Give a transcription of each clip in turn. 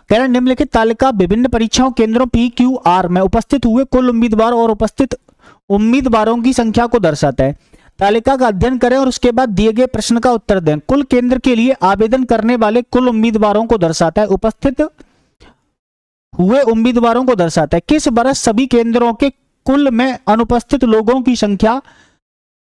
कह रहे निम्नलिखित तालिका विभिन्न परीक्षाओं केंद्रों PQR में उपस्थित हुए कुल उम्मीदवार और उपस्थित उम्मीदवारों की संख्या को दर्शाता है। तालिका का अध्ययन करें और उसके बाद दिए गए प्रश्न का उत्तर दें। कुल केंद्र के लिए आवेदन करने वाले कुल उम्मीदवारों को दर्शाता है। उपस्थित हुए उम्मीदवारों को दर्शाता है। किस वर्ष सभी केंद्रों के कुल में अनुपस्थित लोगों की संख्या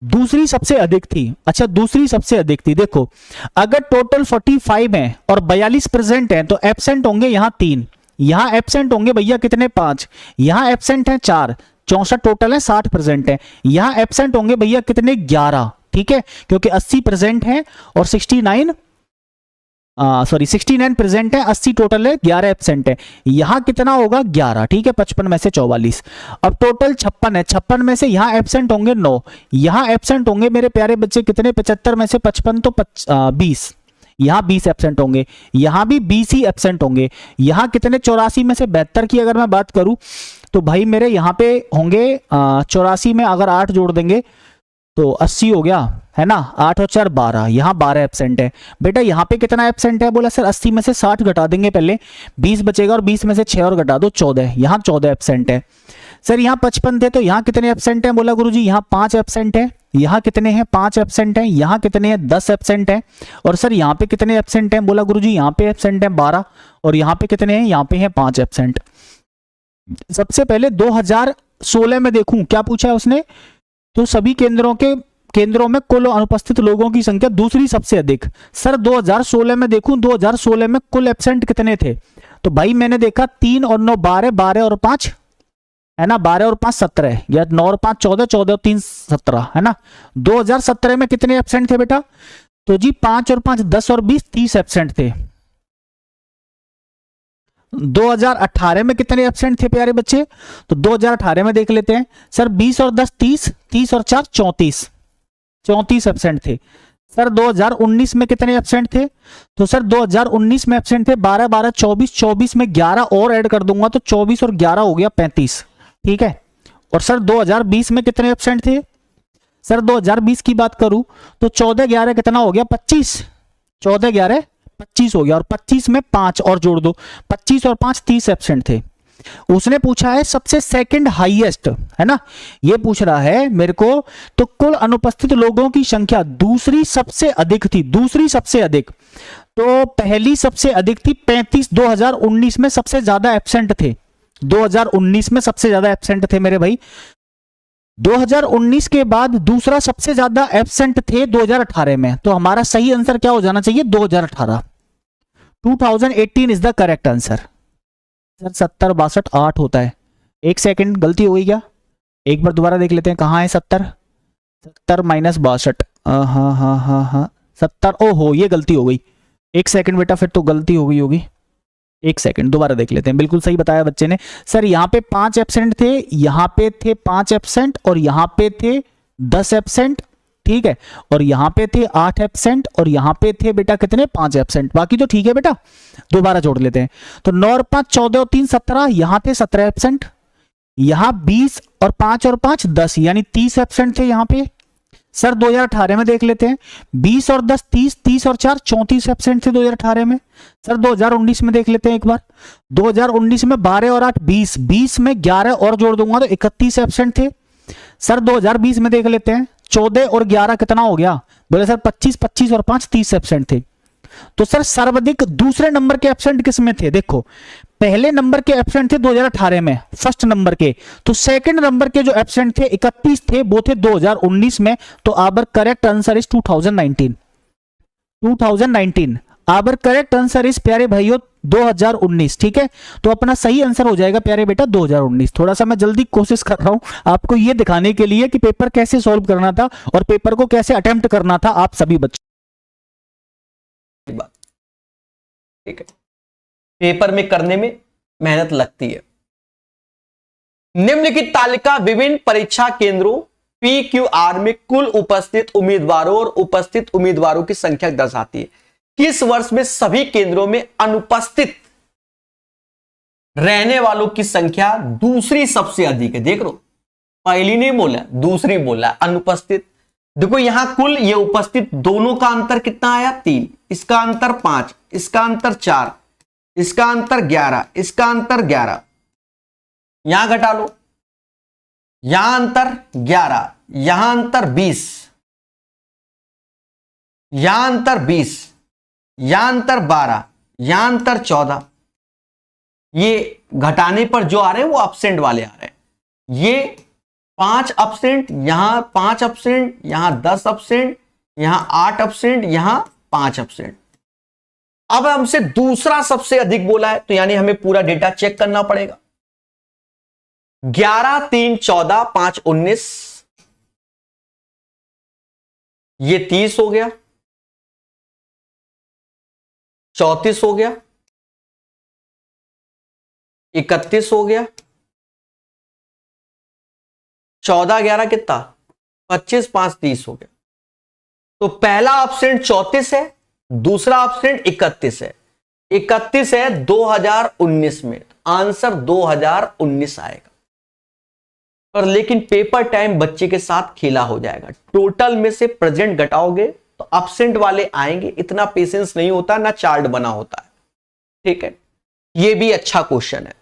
दूसरी सबसे अधिक थी? अच्छा, दूसरी सबसे अधिक थी। देखो, अगर टोटल 45 है और 42 प्रेजेंट है तो एब्सेंट होंगे यहाँ 3, यहाँ एब्सेंट होंगे भैया कितने 5, यहाँ एब्सेंट है 4, 64 टोटल है, 60 प्रेजेंट है। यहाँ एब्सेंट होंगे भैया कितने 11, ठीक है, क्योंकि 80 प्रेजेंट है और 69 प्रेजेंट है, 80 टोटल है, 11 एब्सेंट है। यहां कितना होगा 11, ठीक है, 55 में से 44। अब टोटल 56 है, 56 में से यहां एब्सेंट होंगे 9, यहां एब्सेंट होंगे मेरे प्यारे बच्चे कितने 75 में से 55 तो 20, यहां 20 एब्सेंट होंगे, यहां भी 20 ही एब्सेंट होंगे। यहां कितने 84 में से 72 की अगर मैं बात करूं तो भाई मेरे यहां पे होंगे 84 में अगर 8 जोड़ देंगे तो 80 हो गया, है ना, 8 और 4 12, यहाँ 12 एब्सेंट है। बेटा यहाँ पे कितना एब्सेंट है? बोला सर 80 में से 60 घटा देंगे पहले, 20 बचेगा और 20 में से 6 और घटा दो 14, यहाँ 14 एब्सेंट है। सर यहाँ 55 थे तो यहाँ कितने एब्सेंट है? बोला गुरुजी यहाँ 5 एब्सेंट है। यहाँ कितने हैं? 5 एब्सेंट है। यहाँ कितने हैं? 10 एब्सेंट है। और सर यहाँ पे कितने एब्सेंट है? बोला गुरुजी यहाँ पे एब्सेंट है 12, और यहाँ पे कितने हैं? यहाँ पे हैं 5 एब्सेंट। सबसे पहले 2016 में देखूं क्या पूछा है उसने, तो सभी केंद्रों में कुल अनुपस्थित लोगों की संख्या दूसरी सबसे अधिक। सर 2016 में देखूं, 2016 में कुल एब्सेंट कितने थे? तो भाई मैंने देखा 3 और 9 12, 12 और 5 है ना, 12 और 5 17, या 9 और 5 14, 14 और 3 17 है ना। 2017 में कितने एब्सेंट थे बेटा? तो जी 5 और 5 10 और 20 30 एब्सेंट थे। 2018 में कितने एब्सेंट थे प्यारे बच्चे? तो 2018 में देख लेते हैं। सर 20 और 10 30, 30 और 4 34, 34 एब्सेंट थे। सर 2019 में कितने एब्सेंट थे? तो सर 2019 में एब्सेंट थे 12 12 24, 24 में 11 और ऐड कर दूंगा तो 24 और 11 हो गया 35, ठीक है। और सर 2020 में कितने एब्सेंट थे? सर 2020 की बात करूं तो 14 11 कितना हो गया 25, 14 11 25 हो गया, और 25 में 5 और जोड़ दो, 25 और 5 30 एब्सेंट थे। उसने पूछा है सबसे सेकंड हाईएस्ट, है ना, ये पूछ रहा है मेरे को, तो कुल अनुपस्थित लोगों की संख्या दूसरी सबसे अधिक थी, दूसरी सबसे अधिक। तो पहली सबसे अधिक थी 35, 2019 में सबसे ज्यादा एब्सेंट थे, 2019 में सबसे ज्यादा एब्सेंट थे मेरे भाई। 2019 के बाद दूसरा सबसे ज्यादा एब्सेंट थे 2018 में, तो हमारा सही आंसर क्या हो जाना चाहिए 2018, 2018 is the correct answer. Sir 70 62 8 होता है, एक सेकंड गलती हो गई क्या? एक बार दोबारा देख लेते हैं, कहाँ है 70, 70 माइनस 62, हाँ 70, ओहो ये गलती हो गई, एक सेकंड बेटा, फिर तो गलती हो गई होगी, एक सेकंड दोबारा देख लेते हैं। बिल्कुल सही बताया बच्चे ने। सर यहाँ पे 5 एब्सेंट थे, यहाँ पे थे 5 एब्सेंट, और यहाँ पे थे 10 एब्सेंट, ठीक है, और यहाँ पे थे 8 एब्सेंट, और यहाँ पे थे बेटा कितने 5 एब्सेंट, बाकी तो ठीक है बेटा। दोबारा जोड़ लेते हैं, तो 9 और 5 14 और 3 17, यहाँ थे 17 एब्सेंट, यहाँ 20 और 5 और 5 10, यानी 30 एब्सेंट थे यहाँ पे। सर 2018 में देख लेते हैं, 20 और 10 30, 30 और 4 34 एब्सेंट थे 2018 में। सर 2019 में देख लेते हैं एक बार, 2019 में 12 और 8 20, 20 में 11 और जोड़ दूंगा तो 31 एब्सेंट थे। सर 2020 में देख लेते हैं, 14 और 11 कितना हो गया? बोले सर 25, 25 और 5 30 एब्सेंट थे। तो सर सर्वाधिक दूसरे नंबर के एब्सेंट किस में थे? देखो पहले नंबर के एब्सेंट थे 2018 में फर्स्ट नंबर के, तो सेकंड नंबर के जो एब्सेंट थे 31 थे, वो थे 2019 में। तो our correct answer is 2019, 2019 our correct answer is प्यारे भाइयों 2019, ठीक है। तो अपना सही आंसर हो जाएगा प्यारे बेटा 2019। थोड़ा सा मैं जल्दी कोशिश कर रहा हूं आपको ये दिखाने के लिए कि पेपर कैसे सॉल्व करना था और पेपर को कैसे अटेम्प्ट करना था आप सभी बच्चों, ठीक है। पेपर में करने में मेहनत लगती है। निम्नलिखित तालिका विभिन्न परीक्षा केंद्रों PQR में कुल उपस्थित उम्मीदवारों और उपस्थित उम्मीदवारों की संख्या दर्शाती है। किस वर्ष में सभी केंद्रों में अनुपस्थित रहने वालों की संख्या दूसरी सबसे अधिक है? देख लो, पहली नहीं बोला, दूसरी बोला अनुपस्थित। देखो यहां कुल ये उपस्थित दोनों का अंतर कितना आया 3, इसका अंतर 5, इसका अंतर 4, इसका अंतर 11, इसका अंतर 11, यहां घटा लो, यहां अंतर 11, यहां अंतर 20, यहां अंतर 20, यहां अंतर 12, यहां अंतर 14। ये घटाने पर जो आ रहे हैं वो अपसेंट वाले आ रहे हैं। ये 5 अपसेंट, यहां 5 अपसेंट, यहां 10 अपसेंट, यहां 8 अपसेंट, यहां 5 अपसेंट। अब हमसे दूसरा सबसे अधिक बोला है, तो यानी हमें पूरा डेटा चेक करना पड़ेगा। 11, 3, 14, 5, 19, ये 30 हो गया, 34 हो गया, 31 हो गया, 14, 11 कितना, 25, 5, 30 हो गया। तो पहला ऑप्शन 34 है, दूसरा ऑप्शन 31 है। 31 है 2019 में, आंसर 2019 आएगा। पर लेकिन पेपर टाइम बच्चे के साथ खेला हो जाएगा। टोटल में से प्रेजेंट घटाओगे तो एब्सेंट वाले आएंगे। इतना पेशेंस नहीं होता, ना चार्ट बना होता है। ठीक है, ये भी अच्छा क्वेश्चन है।